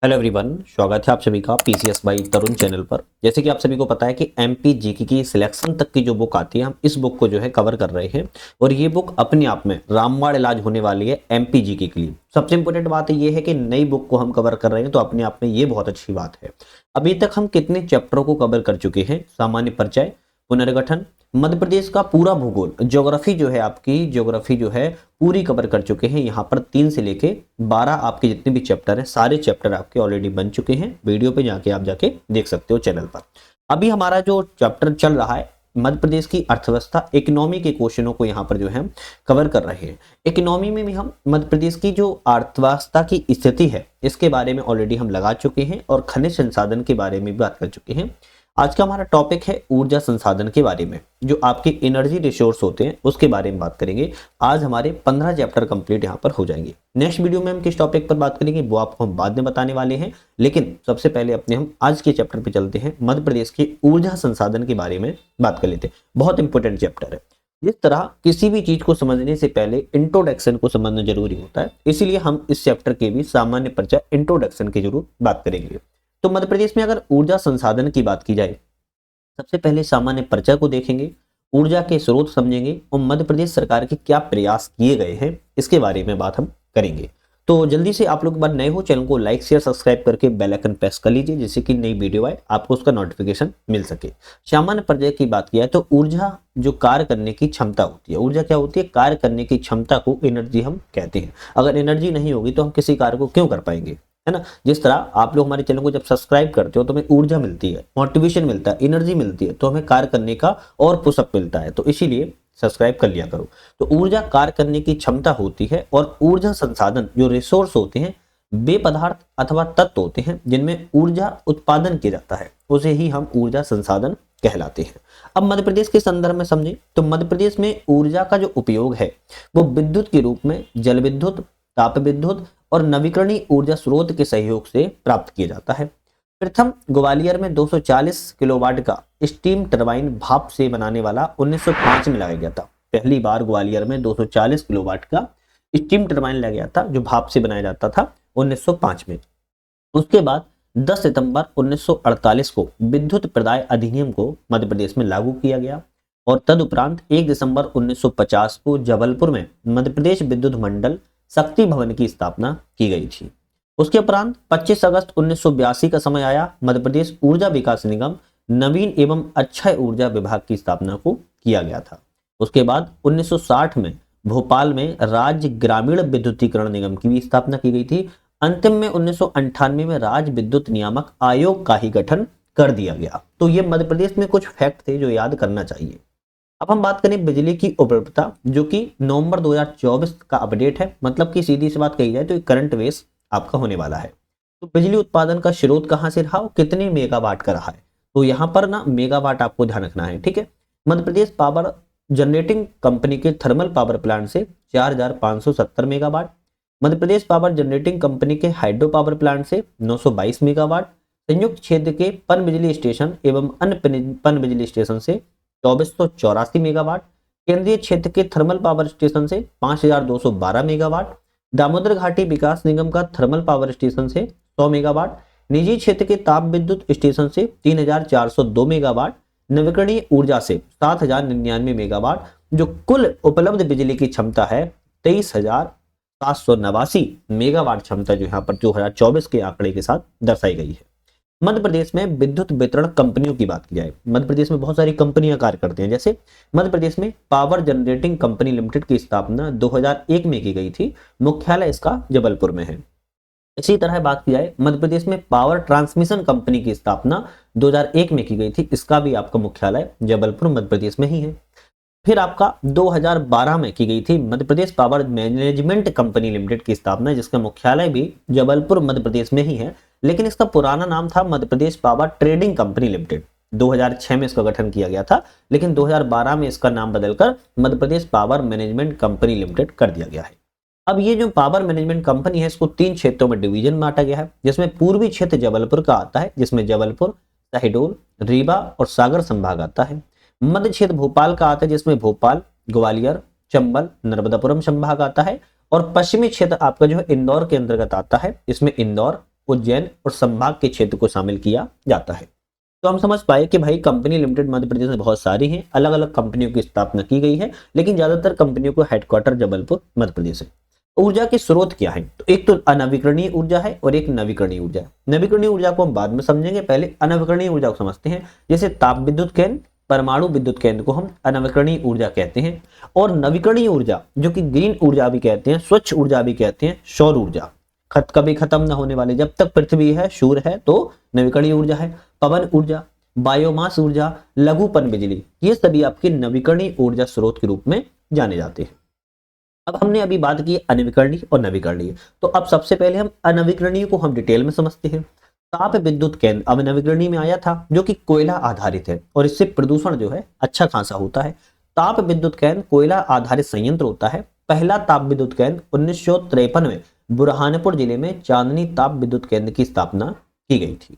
Hello everyone, स्वागत है आप सभी का पीसीएस बाई तरुण चैनल पर। जैसे कि आप सभी को पता है कि एमपी जीके की सिलेक्शन तक की जो बुक आती है, हम इस बुक को जो है कवर कर रहे हैं और ये बुक अपने आप में रामबाण इलाज होने वाली है एमपी जीके के लिए। सबसे इंपॉर्टेंट बात ये है कि नई बुक को हम कवर कर रहे हैं, तो अपने आप में ये बहुत अच्छी बात है। अभी तक हम कितने चैप्टरों को कवर कर चुके हैं? सामान्य परिचय, पुनर्गठन, मध्य प्रदेश का पूरा भूगोल, ज्योग्राफी जो है आपकी, ज्योग्राफी जो है पूरी कवर कर चुके हैं। यहाँ पर 3 से लेके 12 आपके जितने भी चैप्टर हैं, सारे चैप्टर आपके ऑलरेडी बन चुके हैं। वीडियो पे जाके आप जाके देख सकते हो चैनल पर। अभी हमारा जो चैप्टर चल रहा है मध्य प्रदेश की अर्थव्यवस्था, इकोनॉमी के क्वेश्चनों को यहाँ पर जो है हम कवर कर रहे हैं। इकोनॉमी में भी हम मध्य प्रदेश की जो अर्थव्यवस्था की स्थिति है इसके बारे में ऑलरेडी हम लगा चुके हैं और खनिज संसाधन के बारे में भी बात कर चुके हैं। आज का हमारा टॉपिक है ऊर्जा संसाधन के बारे में, जो आपके एनर्जी रिसोर्स होते हैं उसके बारे में बात करेंगे। आज हमारे 15 चैप्टर कंप्लीट यहाँ पर हो जाएंगे। नेक्स्ट वीडियो में हम किस टॉपिक पर बात करेंगे वो आपको हम बाद में बताने वाले हैं, लेकिन सबसे पहले अपने हम आज के चैप्टर पे चलते हैं। मध्य प्रदेश के ऊर्जा संसाधन के बारे में बात कर लेते हैं। बहुत इंपॉर्टेंट चैप्टर है। जिस तरह किसी भी चीज को समझने से पहले इंट्रोडक्शन को समझना जरूरी होता है, इसीलिए हम इस चैप्टर के भी सामान्य परिचय, इंट्रोडक्शन की जरूर बात करेंगे। तो मध्य प्रदेश में अगर ऊर्जा संसाधन की बात की जाए, सबसे पहले सामान्य परिचय को देखेंगे, ऊर्जा के स्रोत समझेंगे और मध्य प्रदेश सरकार के क्या प्रयास किए गए हैं इसके बारे में बात हम करेंगे। तो जल्दी से आप लोग बार नए हो, चैनल को लाइक शेयर सब्सक्राइब करके बेल आइकन प्रेस कर लीजिए, जिससे कि नई वीडियो आए आपको उसका नोटिफिकेशन मिल सके। सामान्य परिचय की बात किया तो ऊर्जा जो कार्य करने की क्षमता होती है, ऊर्जा क्या होती है? कार्य करने की क्षमता को एनर्जी हम कहते हैं। अगर एनर्जी नहीं होगी तो हम किसी कार्य को क्यों कर पाएंगे, है ना। जिस तरह आप लोग हमारे चैनल को जब सब्सक्राइब करते हो तो हमें ऊर्जा मिलती है, मोटिवेशन मिलता है, एनर्जी मिलती है, तो हमें कार्य करने का और पुशअप मिलता है। तो इसीलिए सब्सक्राइब कर लिया करो। तो ऊर्जा कार्य करने की क्षमता होती है और ऊर्जा संसाधन जो रिसोर्स होते हैं, वे पदार्थ अथवा तत्व होते हैं जिनमें ऊर्जा उत्पादन किया जाता है, उसे ही हम ऊर्जा संसाधन कहलाते हैं। अब मध्य प्रदेश के संदर्भ में समझें तो मध्य प्रदेश में ऊर्जा का जो उपयोग है वो विद्युत के रूप में जल विद्युत, ताप विद्युत और नवीकरणीय ऊर्जा स्रोत के सहयोग से प्राप्त किया जाता है। प्रथम ग्वालियर में 240 किलोवाट का स्टीम टरबाइन भाप से बनाने वाला 1905 में लगाया गया था। पहली बार ग्वालियर में 240 किलोवाट का स्टीम टरबाइन लगाया गया था जो भाप से बनाया जाता था 1905 में। उसके बाद 10 सितंबर 1948 को विद्युत प्रदाय अधिनियम को मध्य प्रदेश में लागू किया गया और तदुपरांत 1 दिसंबर 1950 को जबलपुर में मध्य प्रदेश विद्युत मंडल शक्ति भवन की स्थापना की गई थी। उसके उपरांत 25 अगस्त 1982 का समय आया, मध्य प्रदेश ऊर्जा विकास निगम नवीन एवं अक्षय ऊर्जा विभाग की स्थापना को किया गया था। उसके बाद 1960 में भोपाल में राज्य ग्रामीण विद्युतीकरण निगम की भी स्थापना की गई थी। अंतिम में 1998 में राज्य विद्युत नियामक आयोग का ही गठन कर दिया गया। तो ये मध्य प्रदेश में कुछ फैक्ट थे जो याद करना चाहिए। अब हम बात करें बिजली की उपलब्धता, जो कि नवंबर 2024 का अपडेट है। मतलब कि सीधी सी बात कही जाए तो करंट बेस आपका होने वाला है। तो बिजली उत्पादन का स्रोत कहां से रहा, कितने मेगावाट का रहा है, तो यहां पर ना मेगावाट आपको ध्यान रखना है, ठीक है। Madhya Pradesh power generating company के थर्मल पावर प्लांट से 4570 megawatt, Madhya Pradesh power generating company के हाइड्रो पावर प्लांट से 922 मेगावाट, संयुक्त क्षेत्र के पन बिजली स्टेशन एवं अन्य पन बिजली स्टेशन से 2484 मेगावाट, केंद्रीय क्षेत्र के थर्मल पावर स्टेशन से 5212 मेगावाट, दामोदर घाटी विकास निगम का थर्मल पावर स्टेशन से 100 मेगावाट, निजी क्षेत्र के ताप विद्युत स्टेशन से 3402 मेगावाट, नवीकरणीय ऊर्जा से 7099 मेगावाट, जो कुल उपलब्ध बिजली की क्षमता है 23,789 मेगावाट क्षमता जो यहाँ पर 2024 के आंकड़े के साथ दर्शाई गई है। मध्य प्रदेश में विद्युत वितरण कंपनियों की बात की जाए, मध्य प्रदेश में बहुत सारी कंपनियां कार्य करती हैं। जैसे मध्य प्रदेश में पावर जनरेटिंग कंपनी लिमिटेड की स्थापना 2001 में की गई थी, मुख्यालय इसका जबलपुर में है। इसी तरह बात की जाए मध्य प्रदेश में पावर ट्रांसमिशन कंपनी की स्थापना 2001 में की गई थी, इसका भी आपका मुख्यालय जबलपुर मध्य प्रदेश में ही है। फिर आपका 2012 में की गई थी Madhya Pradesh power management company limited की स्थापना, जिसका मुख्यालय भी जबलपुर मध्य प्रदेश में ही है, लेकिन इसका पुराना नाम था Madhya Pradesh power trading company limited. 2006 में इसका गठन किया गया था, लेकिन 2012 में इसका नाम बदलकर Madhya Pradesh power management company limited कर दिया गया है। अब ये जो पावर मैनेजमेंट कंपनी है इसको 3 क्षेत्रों में डिवीजन बांटा गया है, जिसमें पूर्वी क्षेत्र जबलपुर का आता है, जिसमें जबलपुर, शहडोल, रीवा और सागर संभाग आता है। मध्य क्षेत्र भोपाल का आता है, जिसमें भोपाल, ग्वालियर, चंबल, नर्मदापुरम संभाग आता है। और पश्चिमी क्षेत्र आपका जो है इंदौर के अंतर्गत आता है, इसमें इंदौर, उज्जैन और संभाग के क्षेत्र को शामिल किया जाता है। तो हम समझ पाए कि भाई कंपनी लिमिटेड मध्य प्रदेश में बहुत सारी हैं, अलग अलग कंपनियों की स्थापना की गई है, लेकिन ज्यादातर कंपनियों को हेडक्वार्टर जबलपुर मध्य प्रदेश है। ऊर्जा के स्रोत क्या है? तो एक तो अनवीकरणीय ऊर्जा है और एक नवीकरणीय ऊर्जा है। नवीकरणीय ऊर्जा को हम बाद में समझेंगे, पहले अनवीकरणीय ऊर्जा को समझते हैं। जैसे ताप विद्युत केंद्र, परमाणु विद्युत केंद्र को हम अनवीकरणीय ऊर्जा कहते हैं। और नवीकरणीय ऊर्जा जो कि ग्रीन ऊर्जा भी कहते हैं, स्वच्छ ऊर्जा भी कहते हैं, सौर ऊर्जा, कभी खत्म न होने वाली, जब तक पृथ्वी है, सूर्य है, तो नवीकरणीय ऊर्जा है। पवन ऊर्जा, बायोमास ऊर्जा, लघुपन बिजली, ये सभी आपके नवीकरणीय ऊर्जा स्रोत के रूप में जाने जाते हैं। अब हमने अभी बात की अनवीकरणीय और नवीकरणीय, तो अब सबसे पहले हम अनवीकरणीय को हम डिटेल में समझते हैं। ताप विद्युत केंद्र अब नवीकरणीय में आया था, जो कि कोयला आधारित है और इससे प्रदूषण जो है अच्छा खासा होता है। ताप विद्युत केंद्र कोयला आधारित संयंत्र होता है। पहला ताप विद्युत केंद्र 1953 में बुरहानपुर जिले में चांदनी ताप विद्युत केंद्र की स्थापना की गई थी।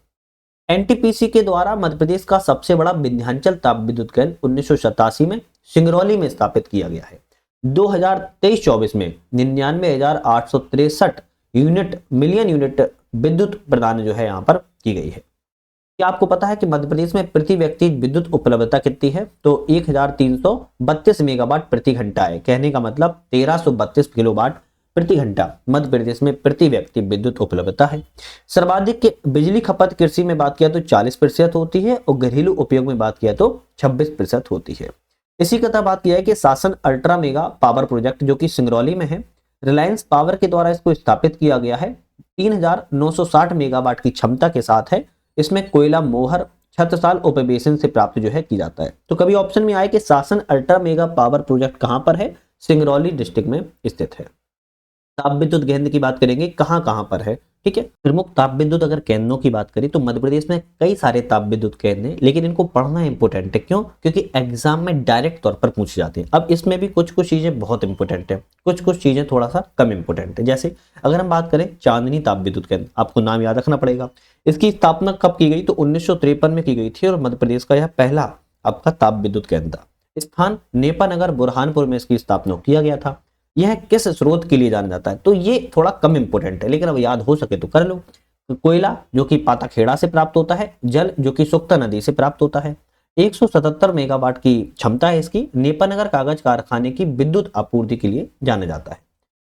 एनटीपीसी के द्वारा मध्य प्रदेश का सबसे बड़ा विंध्याचल ताप विद्युत केंद्र 1987 में सिंगरौली में स्थापित किया गया है। 2023-24 में 99,863 मिलियन यूनिट विद्युत प्रदान जो है यहाँ पर की गई है। क्या आपको पता है कि मध्य प्रदेश में प्रति व्यक्ति विद्युत उपलब्धता कितनी है? तो 1332 मेगावाट प्रति घंटा है। कहने का मतलब 1332 किलोवाट प्रति घंटा मध्य प्रदेश में प्रति व्यक्ति विद्युत उपलब्धता है। सर्वाधिक बिजली खपत कृषि में बात किया तो 40% होती है और घरेलू उपयोग में बात किया तो 26% होती है। इसी कथा बात किया है कि शासन अल्ट्रा मेगा पावर प्रोजेक्ट जो कि सिंगरौली में है, रिलायंस पावर के द्वारा इसको स्थापित किया गया है। 3960 मेगावाट की क्षमता के साथ है। इसमें कोयला मोहर छत्रसाल उपवेशन से प्राप्त जो है की जाता है। तो कभी ऑप्शन में आए कि शासन अल्ट्रा मेगा पावर प्रोजेक्ट कहां पर है? सिंगरौली डिस्ट्रिक्ट में स्थित है। ताप विद्युत केंद्र की बात करेंगे कहां कहां पर है, ठीक है। प्रमुख ताप विद्युत अगर केंद्रों की बात करें तो मध्य प्रदेश में कई सारे ताप विद्युत केंद्र हैं, लेकिन इनको पढ़ना इंपॉर्टेंट है। क्यों? क्योंकि एग्जाम में डायरेक्ट तौर पर पूछे जाते हैं। अब इसमें भी कुछ कुछ चीजें बहुत इंपॉर्टेंट है, कुछ कुछ चीजें थोड़ा सा कम इंपॉर्टेंट है। जैसे अगर हम बात करें चांदनी ताप विद्युत केंद्र, आपको नाम याद रखना पड़ेगा। इसकी स्थापना कब की गई? तो 1953 में की गई थी और मध्य प्रदेश का यह पहला आपका ताप विद्युत केंद्र था। स्थान नेपानगर बुरहानपुर में इसकी स्थापना किया गया था। यह किस स्रोत के लिए जाना जाता है? तो ये थोड़ा कम इंपोर्टेंट है, लेकिन अब याद हो सके तो कर लो। कोयला जो कि पाताखेड़ा से प्राप्त होता है, जल जो कि सुक्ता नदी से प्राप्त होता है। 177 मेगावाट की क्षमता है इसकी। नेपानगर कागज कारखाने की विद्युत आपूर्ति के लिए जाना जाता है।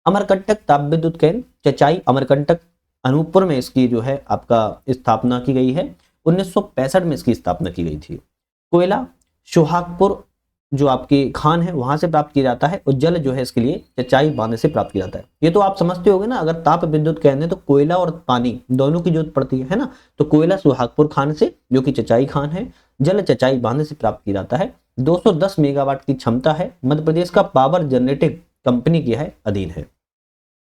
अमरकंटक ताप विद्युत केंद्र चचाई अमरकंटक अनूपपुर में इसकी जो है आपका स्थापना की गई है। 1965 में इसकी स्थापना की गई थी। कोयला सुहागपुर जो आपकी खान है वहां से प्राप्त किया जाता है और जल जो है इसके लिए चचाई बांध से प्राप्त किया जाता है। ये तो आप समझते होंगे ना, अगर ताप विद्युत केंद्र है तो कोयला और पानी दोनों की जरूरत पड़ती है ना। तो कोयला सुहागपुर खान से जो कि चचाई खान है, जल चचाई बांध से प्राप्त किया जाता है। 210 मेगावाट की क्षमता है। मध्य प्रदेश का पावर जनरेटिंग कंपनी की है अधीन है।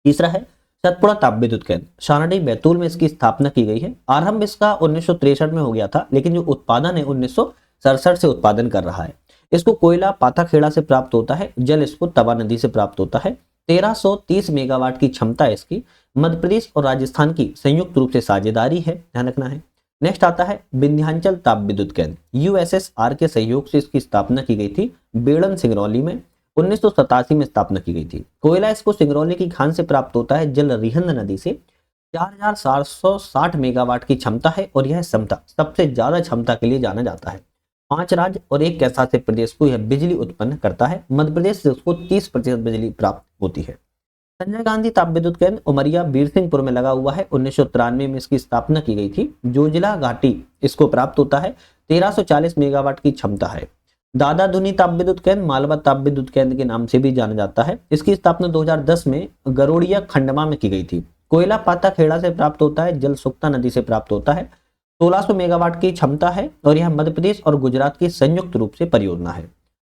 तीसरा है सतपुड़ा ताप विद्युत केंद्र, सारडी बैतूल में इसकी स्थापना की गई है। आरंभ इसका 1963 में हो गया था, लेकिन जो उत्पादन है 1967 से उत्पादन कर रहा है। इसको कोयला पाताखेड़ा से प्राप्त होता है, जल इसको तवा नदी से प्राप्त होता है। 1330 मेगावाट की क्षमता है इसकी। मध्य प्रदेश और राजस्थान की संयुक्त रूप से साझेदारी है, ध्यान रखना है। नेक्स्ट आता है विंध्याचल ताप विद्युत केंद्र, यूएसएसआर के सहयोग से इसकी स्थापना की गई थी। बेड़न सिंगरौली में 1987 में स्थापना की गई थी। कोयला इसको सिंगरौली की खान से प्राप्त होता है, जल रिहंद नदी से। 4760 मेगावाट की क्षमता है और यह क्षमता सबसे ज्यादा क्षमता के लिए जाना जाता है। 5 राज्य और एक कैशासित प्रदेश को यह बिजली उत्पन्न करता है। मध्य प्रदेश से उसको 30% बिजली प्राप्त होती है। संजय गांधी ताप विद्युत केंद्र उमरिया बीरसिंहपुर में लगा हुआ है। 1993 में इसकी स्थापना की गई थी। जोजिला घाटी इसको प्राप्त होता है। 1340 मेगावाट की क्षमता है। दादाधुनी ताप विद्युत केंद्र मालवा ताप विद्युत केंद्र के नाम से भी जाना जाता है। इसकी स्थापना 2010 में गरोड़िया खंडवा में की गई थी। कोयला पाताखेड़ा से प्राप्त होता है, जल सुक्ता नदी से प्राप्त होता है। 1600 मेगावाट की क्षमता है और यह मध्य प्रदेश और गुजरात की संयुक्त रूप से परियोजना है।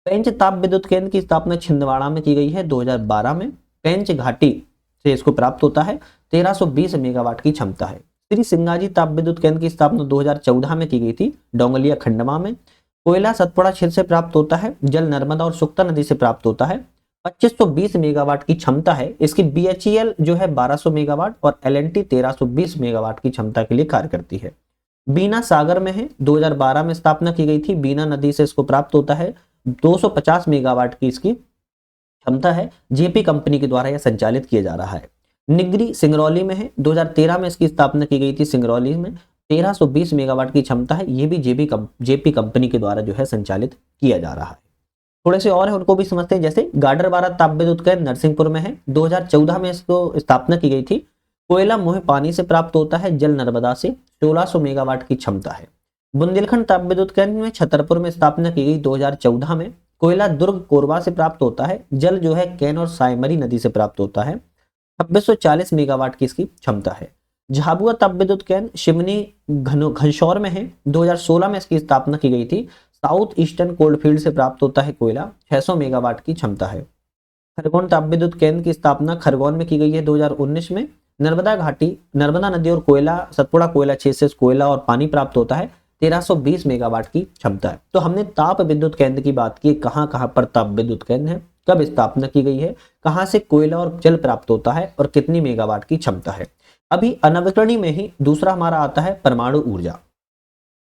पेंच ताप विद्युत केंद्र की स्थापना छिंदवाड़ा में की गई है 2012 में। पेंच घाटी से इसको प्राप्त होता है। 1320 मेगावाट की क्षमता है। श्री सिंगाजी ताप विद्युत केंद्र की स्थापना 2014 में की गई थी, डोंगलिया खंडवा में। कोयला सतपुड़ा क्षेत्र से प्राप्त होता है, जल नर्मदा और सुक्ता नदी से प्राप्त होता है। 2520 मेगावाट की क्षमता है इसकी। बीएचईएल जो है 1200 मेगावाट और एलएनटी 1320 मेगावाट की क्षमता के लिए कार्य करती है। बीना सागर में है, 2012 में स्थापना की गई थी। बीना नदी से इसको प्राप्त होता है। 250 मेगावाट की इसकी क्षमता है। जेपी कंपनी के द्वारा यह संचालित किया जा रहा है। निगरी सिंगरौली में है, 2013 में इसकी स्थापना की गई थी। सिंगरौली में 1320 मेगावाट की क्षमता है। ये भी जेपी कंपनी के द्वारा जो है संचालित किया जा रहा है। थोड़े से और है, उनको भी समझते हैं। जैसे गाडरवारा ताप विद्युत केंद्र नरसिंहपुर में है, 2014 में इसको स्थापना की गई थी। कोयला मुँह पानी से प्राप्त होता है, जल नर्मदा से, 1600 मेगावाट की क्षमता है। बुंदेलखंड ताप विद्युत केंद्र में छतरपुर में स्थापना की गई 2014 में। कोयला दुर्ग कोरबा से प्राप्त होता है, जल जो है कैन और साइमरी नदी से प्राप्त होता है। 2640 मेगावाट की इसकी क्षमता है। झाबुआ ताप विद्युत केंद्र शिमनी घनशौर में है, 2016 में इसकी स्थापना की गई थी। साउथ ईस्टर्न कोलफील्ड से प्राप्त होता है कोयला, 600 मेगावाट की क्षमता है। खरगोन ताप विद्युत केंद्र की स्थापना खरगोन में की गई है 2019 में। नर्मदा घाटी, नर्मदा नदी और कोयला, सतपुड़ा कोयला क्षेत्र से कोयला और पानी प्राप्त होता है, 1320 मेगावाट की क्षमता है। तो हमने ताप विद्युत केंद्र की बात की, कहां कहां पर ताप विद्युत केंद्र है, कब स्थापना की गई है, कहां से कोयला और जल प्राप्त होता है और कितनी मेगावाट की क्षमता है। अभी अनवकरणीय में ही दूसरा हमारा आता है परमाणु ऊर्जा।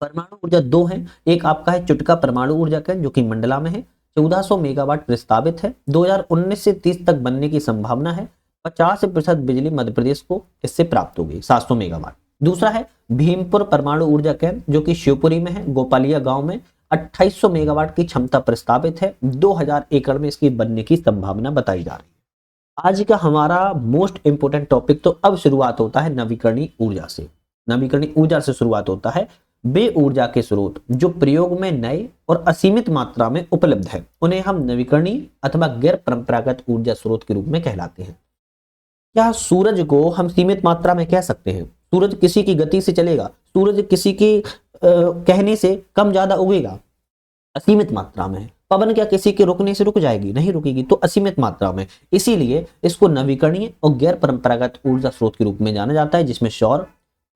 परमाणु ऊर्जा दो है, एक आपका है चुटका परमाणु ऊर्जा केंद्र जो कि मंडला में है, 1400 मेगावाट प्रस्तावित है। 2019 से 30 तक बनने की संभावना है। 50% बिजली मध्य प्रदेश को इससे प्राप्त होगी, 700 मेगावाट। दूसरा है भीमपुर परमाणु ऊर्जा केंद्र जो कि शिवपुरी में है, गोपालिया गांव में, 2800 मेगावाट की क्षमता प्रस्तावित है। 2000 एकड़ में इसकी बनने की संभावना बताई जा रही है। आज का हमारा मोस्ट इंपोर्टेंट टॉपिक, तो अब शुरुआत होता है नवीकरणीय ऊर्जा से। नवीकरणीय ऊर्जा से शुरुआत होता है। वे ऊर्जा के स्रोत जो प्रयोग में नए और असीमित मात्रा में उपलब्ध है, उन्हें हम नवीकरणीय अथवा गैर परंपरागत ऊर्जा स्रोत के रूप में कहलाते हैं। क्या सूरज को हम सीमित मात्रा में कह सकते हैं? सूरज किसी की गति से चलेगा, सूरज किसी के कहने से कम ज्यादा उगेगा, असीमित मात्रा में है। पवन क्या किसी के रुकने से रुक जाएगी? नहीं रुकेगी, तो असीमित मात्रा में। इसीलिए इसको नवीकरणीय और गैर परंपरागत ऊर्जा स्रोत के रूप में जाना जाता है, जिसमें सौर,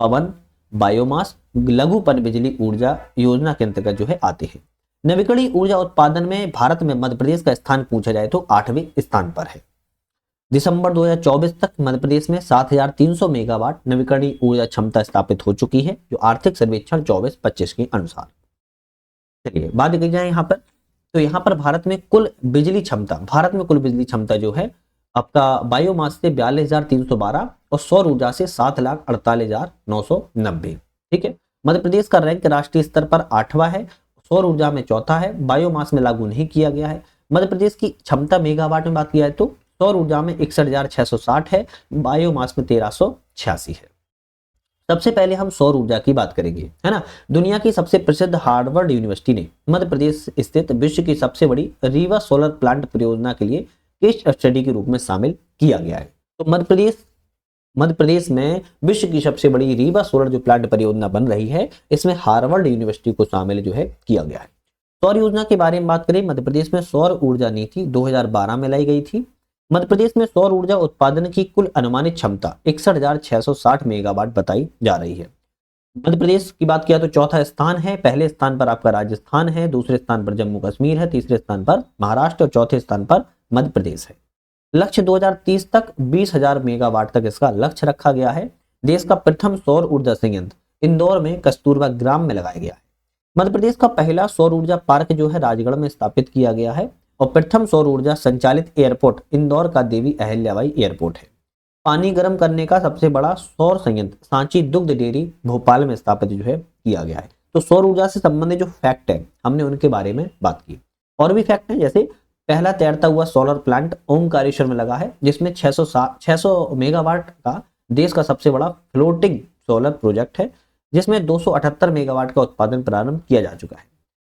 पवन, बायोमास, लघु पन बिजली ऊर्जा योजना के अंतर्गत जो है आते हैं। नवीकरणीय ऊर्जा उत्पादन में भारत में मध्य प्रदेश का स्थान पूछा जाए तो 8वें स्थान पर है। दिसंबर 2024 तक मध्य प्रदेश में 7300 मेगावाट नवीकरणीय ऊर्जा क्षमता स्थापित हो चुकी है, जो आर्थिक सर्वेक्षण 24-25 के अनुसार। चलिए बात की जाए यहाँ पर, तो यहाँ पर भारत में कुल बिजली क्षमता जो है आपका बायोमास से 42,312 और सौर ऊर्जा से 7,48,990। ठीक है, मध्य प्रदेश का रैंक राष्ट्रीय स्तर पर 8वां है, सौर ऊर्जा में 4था है, बायोमास में लागू नहीं किया गया है। मध्य प्रदेश की क्षमता मेगावाट में बात की जाए तो सौर ऊर्जा में 61,660 है, बायोमास में 1386 है। सबसे पहले हम सौर ऊर्जा की बात करेंगे, है ना। दुनिया की सबसे प्रसिद्ध हार्वर्ड यूनिवर्सिटी ने मध्य प्रदेश स्थित विश्व की सबसे बड़ी रीवा सोलर प्लांट परियोजना के लिए केस स्टडी के रूप में शामिल किया गया है। तो मध्य प्रदेश में विश्व की सबसे बड़ी रीवा सोलर जो प्लांट परियोजना बन रही है, इसमें हार्वर्ड यूनिवर्सिटी को शामिल जो है किया गया है। सौर योजना के बारे में बात करें, मध्य प्रदेश में सौर ऊर्जा नीति 2012 में लाई गई थी। मध्य प्रदेश में सौर ऊर्जा उत्पादन की कुल अनुमानित क्षमता 61,660 मेगावाट बताई जा रही है। मध्य प्रदेश की बात किया तो चौथा स्थान है, पहले स्थान पर आपका राजस्थान है, दूसरे स्थान पर जम्मू कश्मीर है, तीसरे स्थान पर महाराष्ट्र और चौथे स्थान पर मध्य प्रदेश है। लक्ष्य 2030 तक 20,000 मेगावाट तक इसका लक्ष्य रखा गया है। देश का प्रथम सौर ऊर्जा संयंत्र इंदौर में कस्तूरबा ग्राम में लगाया गया है। मध्य प्रदेश का पहला सौर ऊर्जा पार्क जो है राजगढ़ में स्थापित किया गया है और प्रथम सौर ऊर्जा संचालित एयरपोर्ट इंदौर का देवी अहिल्याबाई एयरपोर्ट है। पानी गर्म करने का सबसे बड़ा सौर संयंत्र सांची दुग्ध डेयरी भोपाल में स्थापित जो है किया गया है। तो सौर ऊर्जा से संबंधित जो फैक्ट है हमने उनके बारे में बात की। और भी फैक्ट है, जैसे पहला तैरता हुआ सोलर प्लांट ओमकारेश्वर में लगा है, जिसमें 600 मेगावाट का देश का सबसे बड़ा फ्लोटिंग सोलर प्रोजेक्ट है, जिसमें 278 मेगावाट का उत्पादन प्रारंभ किया जा चुका है।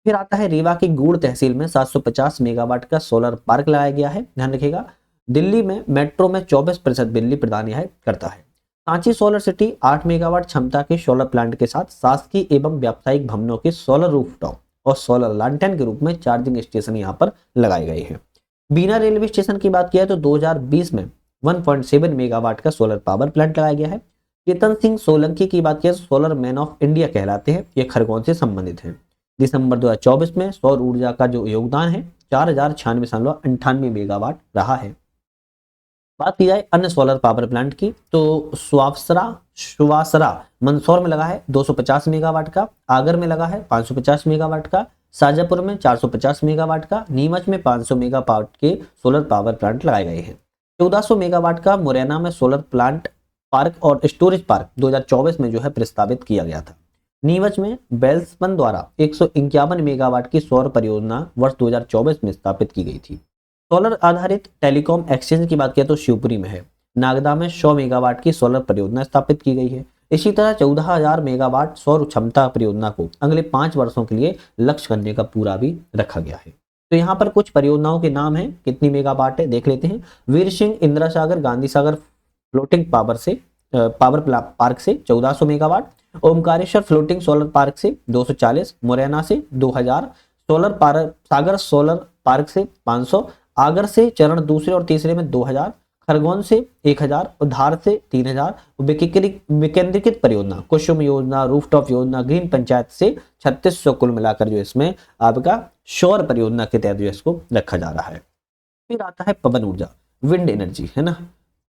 फिर आता है रीवा की गूड़ तहसील में 750 मेगावाट का सोलर पार्क लगाया गया है। ध्यान रखिएगा, दिल्ली में मेट्रो में 24% बिजली प्रदान यह करता है। सांची सोलर सिटी 8 मेगावाट क्षमता के सोलर प्लांट के साथ शासकीय एवं व्यावसायिक भवनों के सोलर रूफटॉप और सोलर लैंटर्न के रूप में चार्जिंग स्टेशन यहाँ पर लगाए गए हैं। बीना रेलवे स्टेशन की बात किया तो 2020 में 1.7 मेगावाट का सोलर पावर प्लांट लगाया गया है। चेतन सिंह सोलंकी की बात किया तो सोलर मैन ऑफ इंडिया कहलाते हैं, ये खरगोन से संबंधित है। दिसंबर 2024 में सौर ऊर्जा का जो योगदान है 4096.98 मेगावाट रहा है। बात की जाए अन्य सोलर पावर प्लांट की तो सुवासरा मंदसौर में लगा है 250 मेगावाट का, आगर में लगा है 550 मेगावाट का, शाजापुर में 450 मेगावाट का, नीमच में 500 मेगावाट के सोलर पावर प्लांट लगाए गए हैं। 1400 मेगावाट का मुरैना में सोलर प्लांट पार्क और स्टोरेज पार्क 2024 में जो है प्रस्तावित किया गया था। नीमच में बेल्सपन द्वारा 151 मेगावाट की सौर परियोजना वर्ष 2024 में स्थापित की गई थी। सोलर आधारित टेलीकॉम एक्सचेंज की बात किया तो शिवपुरी में है। नागदा में 100 मेगावाट की सोलर परियोजना स्थापित की गई है। इसी तरह 14,000 मेगावाट सौर क्षमता परियोजना को अगले 5 वर्षों के लिए लक्ष्य करने का पूरा भी रखा गया है। तो यहाँ पर कुछ परियोजनाओं के नाम हैं, कितनी मेगावाट है देख लेते हैं। Veer Singh Indira Sagar Gandhi Sagar floating power park से 1400 megawatt, Omkareshwar floating solar park से 240, मुरैना से 2000, सागर सोलर पार्क से 500, आगर से चरण दूसरे और तीसरे में 2000, खरगोन से 1000 और धार से 3000। विकेंद्रीकृत परियोजना कुसुम योजना, रूफटॉप योजना, ग्रीन पंचायत से 3600 कुल मिलाकर जो इसमें आपका सौर परियोजना के तहत जो इसको रखा जा रहा है। फिर आता है पवन ऊर्जा, विंड एनर्जी, है ना,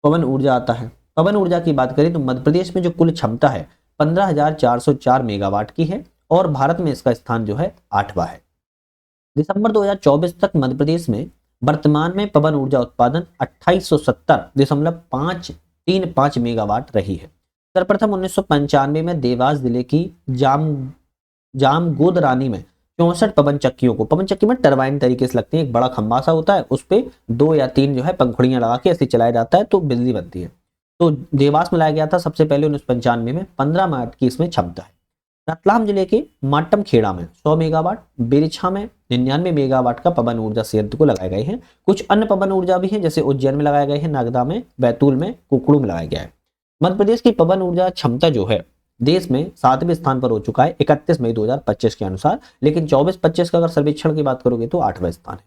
पवन ऊर्जा आता है। पवन ऊर्जा की बात करें तो मध्य प्रदेश में जो कुल क्षमता है 15,404 मेगावाट की है और भारत में इसका स्थान जो है 8वां है। दिसंबर 2024 तक मध्य प्रदेश में वर्तमान में पवन ऊर्जा उत्पादन 2870.535 मेगावाट रही है। सर्वप्रथम 1995 में देवास जिले की जामगोदरानी में 64 पवन चक्की में टरबाइन तरीके से लगती है, एक बड़ा खंबा सा होता है, उस पे 2 या 3 जो है पंखुड़ियां लगा के ऐसे चलाया जाता है तो बिजली बनती है। तो देवास में लाया गया था सबसे पहले 1995 में, 15 मेगावाट की इसमें क्षमता है। रतलाम जिले के माटम खेड़ा में 100 मेगावाट, बेरिछा में 99 मेगावाट का पवन ऊर्जा संयंत्र को लगाए गए हैं। कुछ अन्य पवन ऊर्जा भी हैं, जैसे उज्जैन में लगाए गए हैं, नागदा में, बैतूल में, कुकड़ू में लगाया गया है। मध्य प्रदेश की पवन ऊर्जा क्षमता जो है देश में 7वें स्थान पर हो चुका है 31 मई 2025 के अनुसार, लेकिन 24-25 का अगर सर्वेक्षण की बात करोगे तो 8वां स्थान है।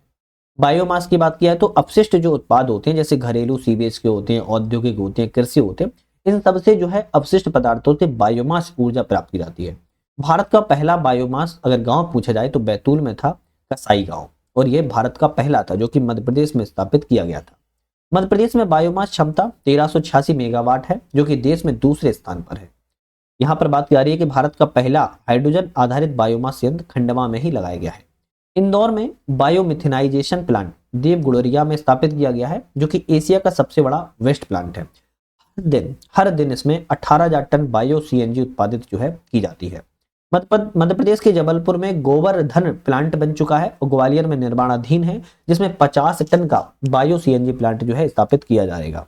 बायोमास की बात किया है तो अपशिष्ट जो उत्पाद होते हैं, जैसे घरेलू सीवेज के होते हैं, औद्योगिक होते हैं, कृषि होते हैं, इन सबसे जो है अपशिष्ट पदार्थों से बायोमास ऊर्जा प्राप्त की जाती है। भारत का पहला बायोमास अगर गांव पूछा जाए तो बैतूल में था कसाई गांव, और यह भारत का पहला था जो कि मध्य प्रदेश में स्थापित किया गया था। मध्य प्रदेश में बायोमास क्षमता 1386 मेगावाट है जो कि देश में दूसरे स्थान पर है। यहाँ पर बात की जा रही है कि भारत का पहला हाइड्रोजन आधारित बायोमास संयंत्र खंडवा में ही लगाया गया है। इंदौर में बायोमिथेनाइजेशन प्लांट देवगुड़रिया में स्थापित किया गया है जो कि एशिया का सबसे बड़ा वेस्ट प्लांट है। हर दिन इसमें 18,000 टन बायो सीएनजी उत्पादित जो है की जाती है। मध्य प्रदेश के जबलपुर में गोवर्धन प्लांट बन चुका है और ग्वालियर में निर्माणाधीन है, जिसमें 50 टन का बायो सीएनजी प्लांट जो है स्थापित किया जाएगा।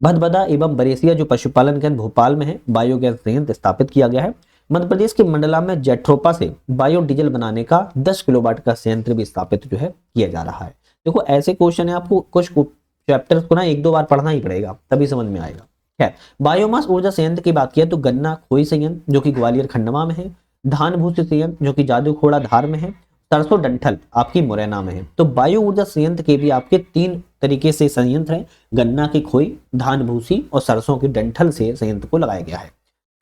भदभदा एवं बरेसिया जो पशुपालन केंद्र भोपाल में है, बायोगैस संयंत्र स्थापित किया गया है। मध्य प्रदेश के मंडला में जेट्रोपा से बायोडीजल बनाने का 10 किलोवाट का संयंत्र भी स्थापित जो है किया जा रहा है। देखो ऐसे क्वेश्चन है, आपको कुछ चैप्टर्स को ना 1-2 बार पढ़ना ही पड़ेगा तभी समझ में आएगा। खैर, बायोमास ऊर्जा संयंत्र की बात किया तो गन्ना खोई संयंत्र जो कि ग्वालियर खंडवा में है, धान भूसी संयंत्र जो कि जादूखोड़ा धार में है, सरसों डंठल आपकी मुरैना में है। तो बायो ऊर्जा संयंत्र के भी आपके 3 तरीके से संयंत्र है, गन्ना की खोई, धान भूसी और सरसों की डंठल से संयंत्र को लगाया गया है।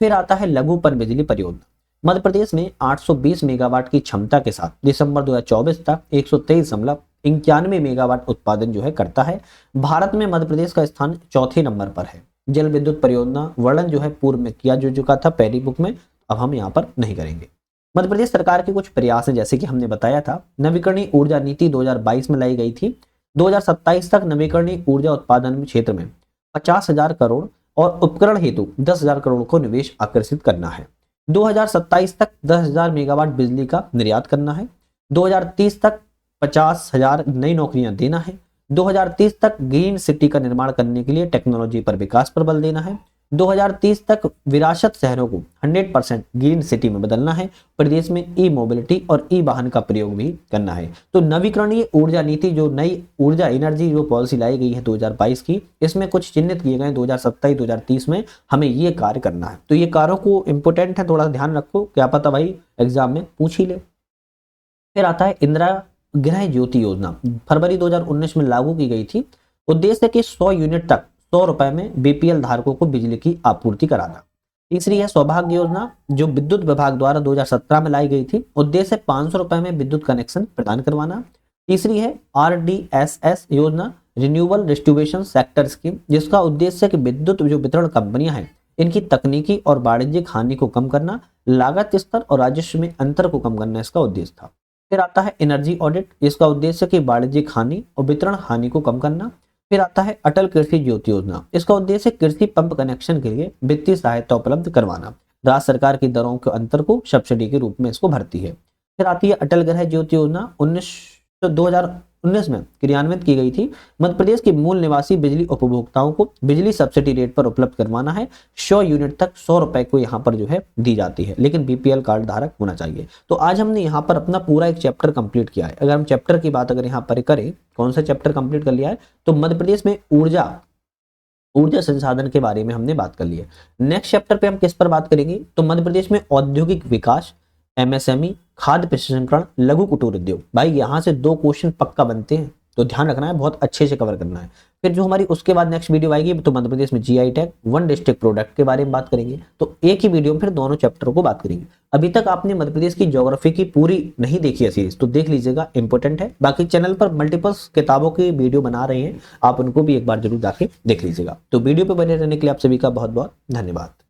फिर आता है लघु पनबिजली परियोजना। मध्य प्रदेश में 820 मेगावाट की क्षमता के साथ दिसंबर 2024 तक 123.91 मेगावाट उत्पादन जो है करता है। भारत में मध्य प्रदेश का स्थान 4थे नंबर पर है। जल विद्युत परियोजना वर्णन जो है पूर्व में किया जो चुका था पहली बुक में, अब हम यहाँ पर नहीं करेंगे। मध्य प्रदेश सरकार के कुछ प्रयास हैं, जैसे कि हमने बताया था नवीकरणीय ऊर्जा नीति 2022 में लाई गई थी। 2027 तक नवीकरणीय ऊर्जा उत्पादन क्षेत्र में 50,000 करोड़ और उपकरण हेतु 10,000 करोड़ को निवेश आकर्षित करना है। 2027 तक 10,000 मेगावाट बिजली का निर्यात करना है। 2030 तक 50,000 नई नौकरियां देना है। 2030 तक ग्रीन सिटी का निर्माण करने के लिए टेक्नोलॉजी पर विकास पर बल देना है। 2030 तक विरासत शहरों को 100% ग्रीन सिटी में बदलना है। प्रदेश में ई मोबिलिटी और ई वाहन का प्रयोग भी करना है। तो नवीकरणीय ऊर्जा नीति जो नई ऊर्जा एनर्जी जो पॉलिसी लाई गई है 2022 की, इसमें कुछ चिन्हित किए गए 2027-2030 में हमें ये कार्य करना है। तो ये कार्यों को इंपोर्टेंट है, थोड़ा ध्यान रखो, क्या पता भाई एग्जाम में पूछ ही ले। फिर आता है इंदिरा गृह ज्योति योजना, फरवरी 2019 में लागू की गई थी। उद्देश्य है कि 100 यूनिट तक 100 रुपए में बीपीएल धारकों को बिजली की आपूर्ति कराना। तीसरी है सौभाग्य योजना जो विद्युत विभाग द्वारा 2017 में लाई गई थी। उद्देश्य 500 रुपए में विद्युत कनेक्शन प्रदान करवाना। तीसरी है RDSS योजना, रिन्यूएबल डिस्ट्रीब्यूशन सेक्टर स्कीम, जिसका उद्देश्य है कि विद्युत जो वितरण कंपनियां हैं इनकी तकनीकी और वाणिज्यिक हानि को कम करना, लागत स्तर और राजस्व में अंतर को कम करना इसका उद्देश्य था। फिर आता है एनर्जी ऑडिट, जिसका उद्देश्य कि वाणिज्यिक हानि और वितरण हानि को कम करना। फिर आता है अटल कृषि ज्योति योजना। इसका उद्देश्य कृषि पंप कनेक्शन के लिए वित्तीय सहायता उपलब्ध करवाना। राज्य सरकार की दरों के अंतर को सब्सिडी के रूप में इसको भरती है। फिर आती है अटल गृह ज्योति योजना, 2019 में क्रियान्वित की गई थी। मध्य प्रदेश के मूल निवासी बिजली उपभोक्ताओं को बिजली सब्सिडी रेट पर उपलब्ध करवाना है। 100 यूनिट तक 100 रुपए को यहाँ पर जो है दी जाती है, लेकिन बीपीएल कार्ड धारक होना चाहिए। तो आज हमने यहाँ पर अपना पूरा एक चैप्टर कंप्लीट किया है। अगर हम चैप्टर की बात अगर यहाँ पर करें, कौन सा चैप्टर कंप्लीट कर लिया है, तो मध्य प्रदेश में ऊर्जा संसाधन के बारे में हमने बात कर ली है। नेक्स्ट चैप्टर पे हम किस पर बात करेंगे, तो मध्य प्रदेश में औद्योगिक विकास, एमएसएमई, खाद्य प्रसंस्करण, लघु कुटीर उद्योग। भाई यहाँ से 2 क्वेश्चन पक्का बनते हैं, तो ध्यान रखना है, बहुत अच्छे से कवर करना है। फिर जो हमारी उसके बाद नेक्स्ट वीडियो आएगी तो मध्य प्रदेश में GI tag, one district product के बारे में बात करेंगे। तो एक ही वीडियो में फिर दोनों चैप्टरों को बात करेंगे। अभी तक आपने मध्य प्रदेश की ज्योग्राफी की पूरी नहीं देखी है सीरीज, तो देख लीजिएगा, इंपॉर्टेंट है। बाकी चैनल पर मल्टीपल्स किताबों की वीडियो बना रहे हैं, आप उनको भी एक बार जरूर जाके देख लीजिएगा। तो वीडियो पे बने रहने के लिए आप सभी का बहुत बहुत धन्यवाद।